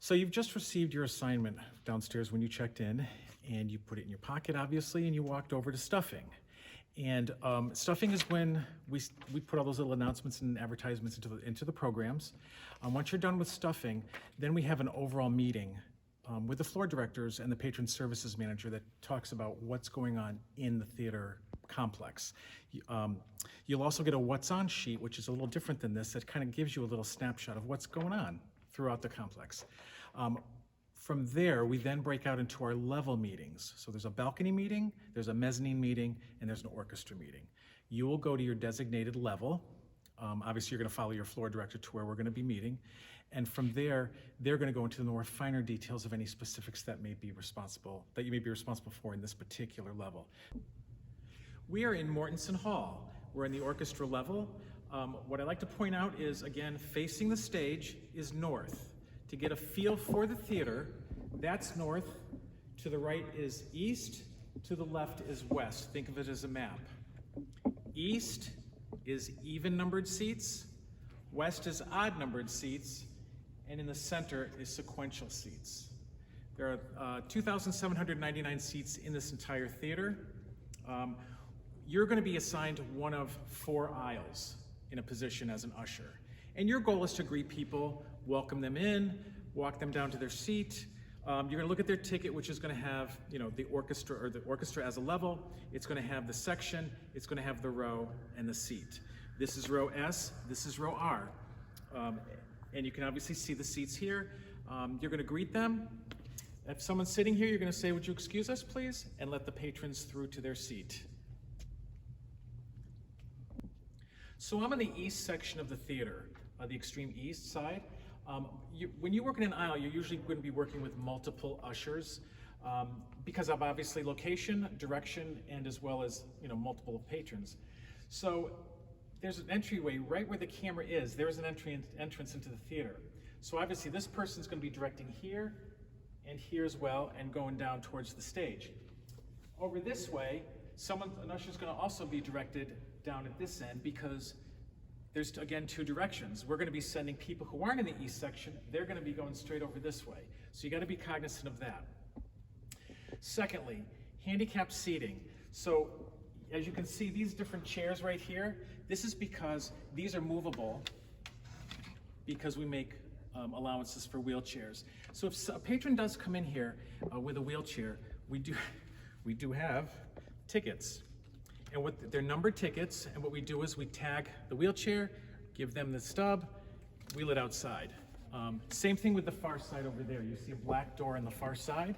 So you've just received your assignment downstairs when you checked in, and you put it in your pocket, obviously, and you walked over to stuffing. And stuffing is when we put all those little announcements and advertisements into the programs. Once you're done with stuffing, then we have an overall meeting with the floor directors and the patron services manager that talks about what's going on in the theater complex. You'll also get a what's on sheet, which is a little different than this, that kind of gives you a little snapshot of what's going on throughout the complex. From there, we then break out into our level meetings. So there's a balcony meeting, there's a mezzanine meeting, and there's an orchestra meeting. You will go to your designated level. Obviously, you're going to follow your floor director to where we're going to be meeting. And from there, they're going to go into the more finer details of any specifics that you may be responsible for in this particular level. We are in Mortensen Hall. We're in the orchestra level. What I like to point out is, again, facing the stage is north. To get a feel for the theater, that's north. To the right is east. To the left is west. Think of it as a map. East is even numbered seats. West is odd numbered seats. And in the center is sequential seats. There are 2,799 seats in this entire theater. You're going to be assigned one of 4 aisles in a position as an usher. And your goal is to greet people, welcome them in, walk them down to their seat. You're going to look at their ticket, which is going to have, the orchestra as a level. It's going to have the section. It's going to have the row and the seat. This is row S. This is row R. And you can obviously see the seats here. You're going to greet them. If someone's sitting here, you're going to say, "Would you excuse us, please?" and let the patrons through to their seat. So I'm in the east section of the theater, the extreme east side. When you work in an aisle, you're usually going to be working with multiple ushers because of obviously location, direction, and as well as multiple patrons. So there's an entryway right where the camera is. There's an entrance into the theater. So obviously this person's going to be directing here and here as well, and going down towards the stage. Over this way, an usher's going to also be directed down at this end, because there's, again, 2 directions. We're going to be sending people who aren't in the east section. They're going to be going straight over this way. So you got to be cognizant of that. Secondly, handicapped seating. So as you can see, these different chairs right here, this is because these are movable, because we make allowances for wheelchairs. So if a patron does come in here with a wheelchair, we do have tickets. And they're numbered tickets, and what we do is we tag the wheelchair, give them the stub, wheel it outside. Same thing with the far side over there. You see a black door on the far side.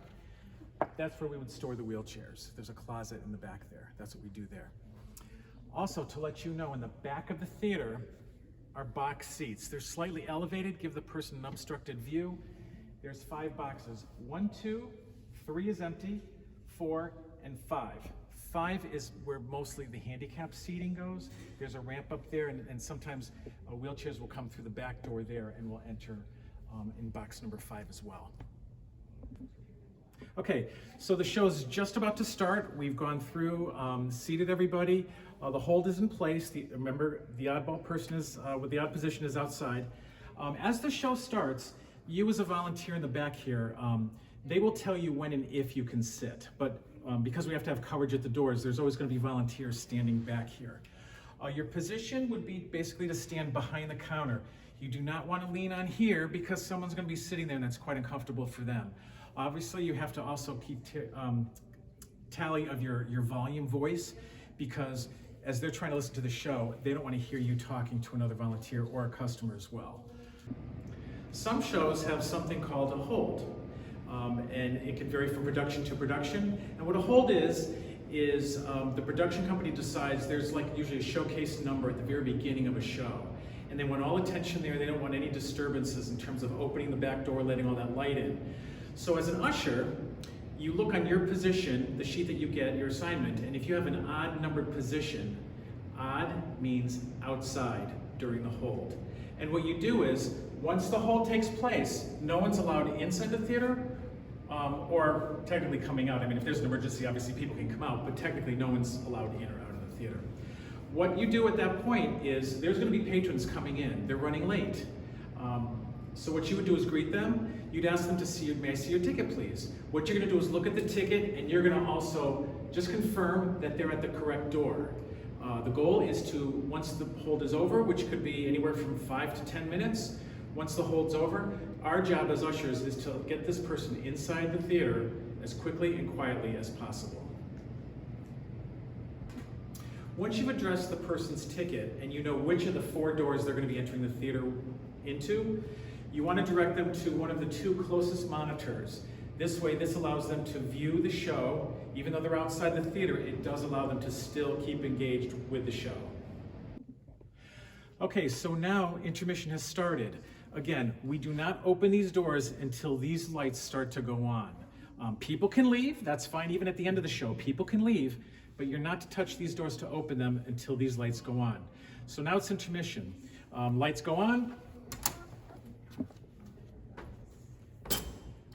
That's where we would store the wheelchairs. There's a closet in the back there. That's what we do there. Also, to let you know, in the back of the theater are box seats. They're slightly elevated, give the person an obstructed view. There's 5 boxes. 1, 2, 3 is empty, 4, and 5. 5 is where mostly the handicap seating goes. There's a ramp up there, and sometimes wheelchairs will come through the back door there and will enter in box number 5 as well. Okay, so the show's just about to start. We've gone through, seated everybody. The hold is in place. Remember, the oddball person with the odd position is outside. As the show starts, you as a volunteer in the back here, they will tell you when and if you can sit. But because we have to have coverage at the doors, there's always going to be volunteers standing back here. Your position would be basically to stand behind the counter. You do not want to lean on here because someone's going to be sitting there and that's quite uncomfortable for them. Obviously, you have to also keep tally of your volume voice, because as they're trying to listen to the show, they don't want to hear you talking to another volunteer or a customer as well. Some shows have something called a hold. And it can vary from production to production. And what a hold is the production company decides there's usually a showcase number at the very beginning of a show. And they want all attention there. They don't want any disturbances in terms of opening the back door, letting all that light in. So as an usher, you look on your position, the sheet that you get, your assignment, and if you have an odd numbered position, odd means outside during the hold. And what you do is, once the hold takes place, no one's allowed inside the theater, or technically coming out. I mean, if there's an emergency, obviously people can come out, but technically no one's allowed in or out of the theater. What you do at that point is, there's going to be patrons coming in. They're running late. So what you would do is greet them. You'd ask them to see, may I see your ticket, please? What you're gonna do is look at the ticket, and you're gonna also just confirm that they're at the correct door. The goal is to, once the hold is over, which could be anywhere from 5 to 10 minutes, once the hold's over, our job as ushers is to get this person inside the theater as quickly and quietly as possible. Once you've addressed the person's ticket and you know which of the 4 doors they're going to be entering the theater into, you want to direct them to one of the 2 closest monitors. This way, this allows them to view the show. Even though they're outside the theater, it does allow them to still keep engaged with the show. Okay, so now intermission has started. Again, we do not open these doors until these lights start to go on. People can leave, that's fine, even at the end of the show, people can leave, but you're not to touch these doors to open them until these lights go on. So now it's intermission. Lights go on.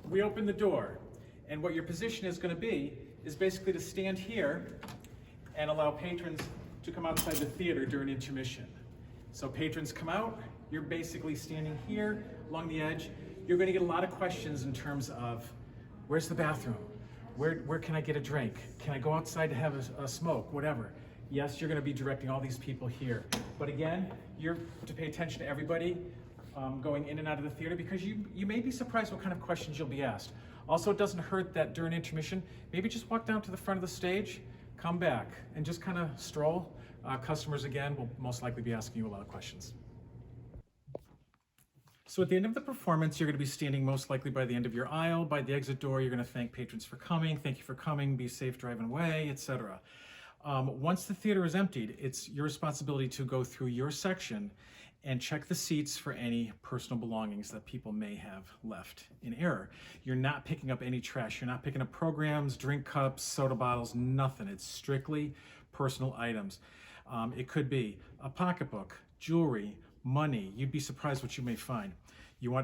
We open the door, and what your position is going to be is basically to stand here and allow patrons to come outside the theater during intermission. So patrons come out, you're basically standing here along the edge. You're going to get a lot of questions in terms of, where's the bathroom? Where can I get a drink? Can I go outside to have a smoke? Whatever. Yes, you're going to be directing all these people here. But again, you're to pay attention to everybody going in and out of the theater, because you may be surprised what kind of questions you'll be asked. Also, it doesn't hurt that during intermission, maybe just walk down to the front of the stage, come back, and just kind of stroll. Customers, again, will most likely be asking you a lot of questions. So at the end of the performance, you're going to be standing most likely by the end of your aisle. By the exit door, you're going to thank patrons for coming, thank you for coming, be safe driving away, etc. Once the theater is emptied, it's your responsibility to go through your section and check the seats for any personal belongings that people may have left in error. You're not picking up any trash. You're not picking up programs, drink cups, soda bottles, nothing. It's strictly personal items. It could be a pocketbook, jewelry, money. You'd be surprised what you may find.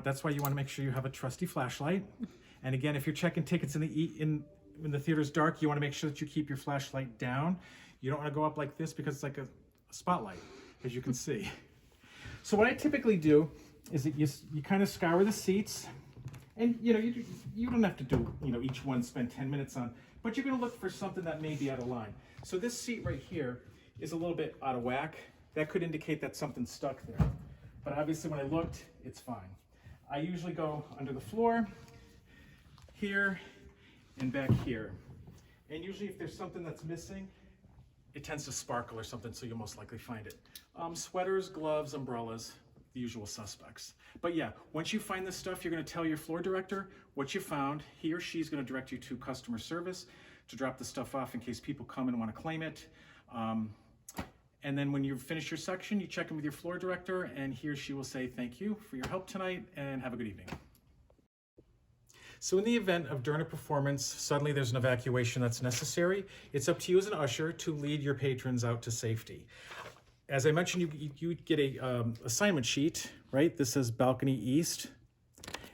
That's why you want to make sure you have a trusty flashlight. And again, if you're checking tickets when the theater's dark, you want to make sure that you keep your flashlight down. You don't want to go up like this because it's like a spotlight, as you can see. So what I typically do is that you kind of scour the seats, and you don't have to do each one spend 10 minutes on, but you're going to look for something that may be out of line. So this seat right here is a little bit out of whack. That could indicate that something's stuck there. But obviously when I looked, it's fine. I usually go under the floor, here, and back here. And usually if there's something that's missing, it tends to sparkle or something, so you'll most likely find it. Sweaters, gloves, umbrellas, the usual suspects. But yeah, once you find this stuff, you're going to tell your floor director what you found. He or she's going to direct you to customer service to drop the stuff off in case people come and want to claim it. And then when you finish your section, you check in with your floor director, and he or she will say, thank you for your help tonight, and have a good evening. So in the event of during a performance, suddenly there's an evacuation that's necessary, it's up to you as an usher to lead your patrons out to safety. As I mentioned, you get a assignment sheet, right? This says Balcony East,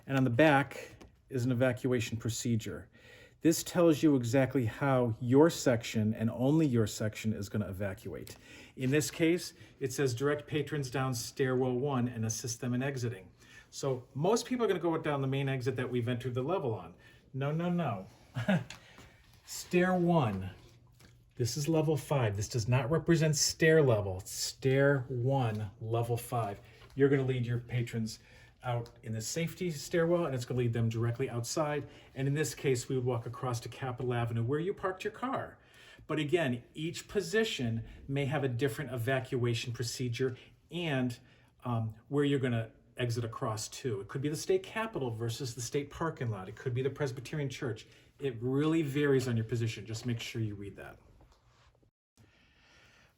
and on the back is an evacuation procedure. This tells you exactly how your section, and only your section, is going to evacuate. In this case, it says direct patrons down stairwell 1 and assist them in exiting. So most people are going to go down the main exit that we've entered the level on. No. Stair 1. This is level 5. This does not represent stair level. It's stair 1, level 5. You're going to lead your patrons out in the safety stairwell, and it's going to lead them directly outside. And in this case, we would walk across to Capitol Avenue where you parked your car. But again, each position may have a different evacuation procedure and where you're going to exit across to. It could be the state capitol versus the state parking lot. It could be the Presbyterian church. It really varies on your position. Just make sure you read that.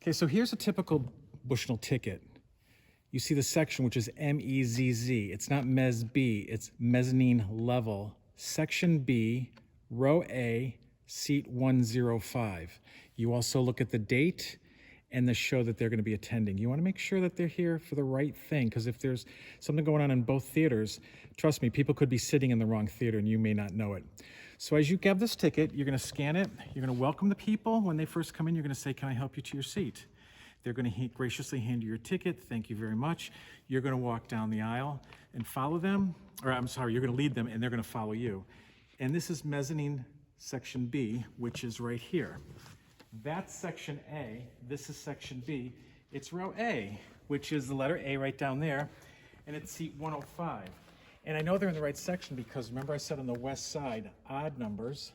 Okay, so here's a typical Bushnell ticket. You see the section, which is MEZZ. It's not Mez B, it's mezzanine level. Section B, row A, seat 105. You also look at the date and the show that they're going to be attending. You want to make sure that they're here for the right thing, because if there's something going on in both theaters, trust me, people could be sitting in the wrong theater and you may not know it. So as you grab this ticket, you're going to scan it. You're going to welcome the people. When they first come in, you're going to say, can I help you to your seat? They're going to graciously hand you your ticket. Thank you very much. You're going to walk down the aisle and follow them, or I'm sorry, you're going to lead them and they're going to follow you. And this is mezzanine section B, which is right here. That's section A, this is section B. It's row A, which is the letter A right down there, and it's seat 105. And I know they're in the right section because remember I said on the west side, odd numbers.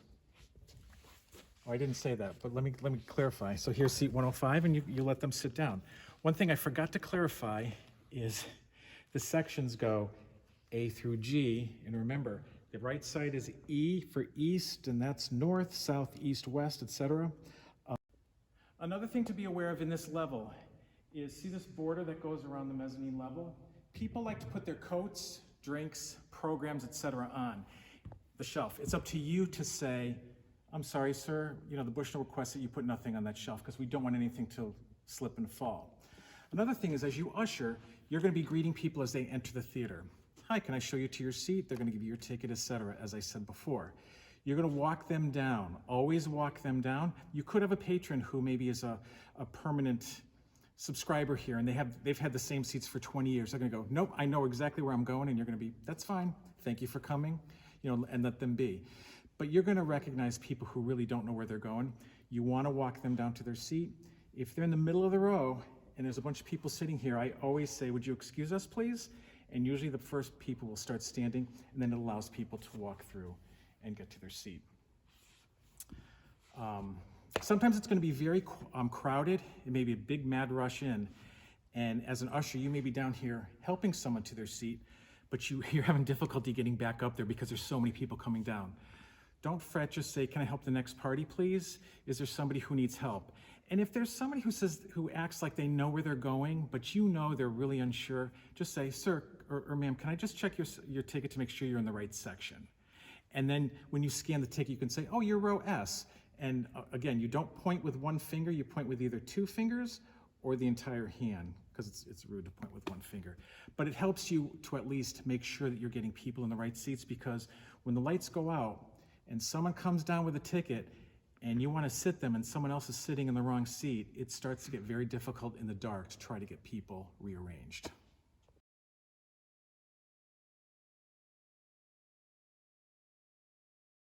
Oh, I didn't say that, but let me clarify. So here's seat 105, and you let them sit down. One thing I forgot to clarify is the sections go A through G, and remember, the right side is E for east, and that's north, south, east, west, etc. Another thing to be aware of in this level is, see this border that goes around the mezzanine level? People like to put their coats, drinks, programs, etc. on the shelf. It's up to you to say, I'm sorry, sir, the Bushnell requests that you put nothing on that shelf because we don't want anything to slip and fall. Another thing is, as you usher, you're going to be greeting people as they enter the theater. Hi, can I show you to your seat? They're going to give you your ticket, etc., as I said before. You're going to walk them down. Always walk them down. You could have a patron who maybe is a permanent subscriber here, and they've had the same seats for 20 years. They're going to go, nope, I know exactly where I'm going, and you're going to be, that's fine. Thank you for coming, and let them be. But you're going to recognize people who really don't know where they're going. You want to walk them down to their seat. If they're in the middle of the row and there's a bunch of people sitting here, I always say, would you excuse us, please? And usually the first people will start standing, and then it allows people to walk through and get to their seat. Sometimes it's going to be very crowded. It may be a big mad rush in. And as an usher, you may be down here helping someone to their seat, but you're having difficulty getting back up there because there's so many people coming down. Don't fret, just say, can I help the next party, please? Is there somebody who needs help? And if there's somebody who acts like they know where they're going, but they're really unsure, just say, sir or ma'am, can I just check your ticket to make sure you're in the right section? And then when you scan the ticket, you can say, oh, you're row S. And again, you don't point with one finger, you point with either two fingers or the entire hand, because it's rude to point with one finger. But it helps you to at least make sure that you're getting people in the right seats, because when the lights go out and someone comes down with a ticket and you want to sit them and someone else is sitting in the wrong seat, it starts to get very difficult in the dark to try to get people rearranged.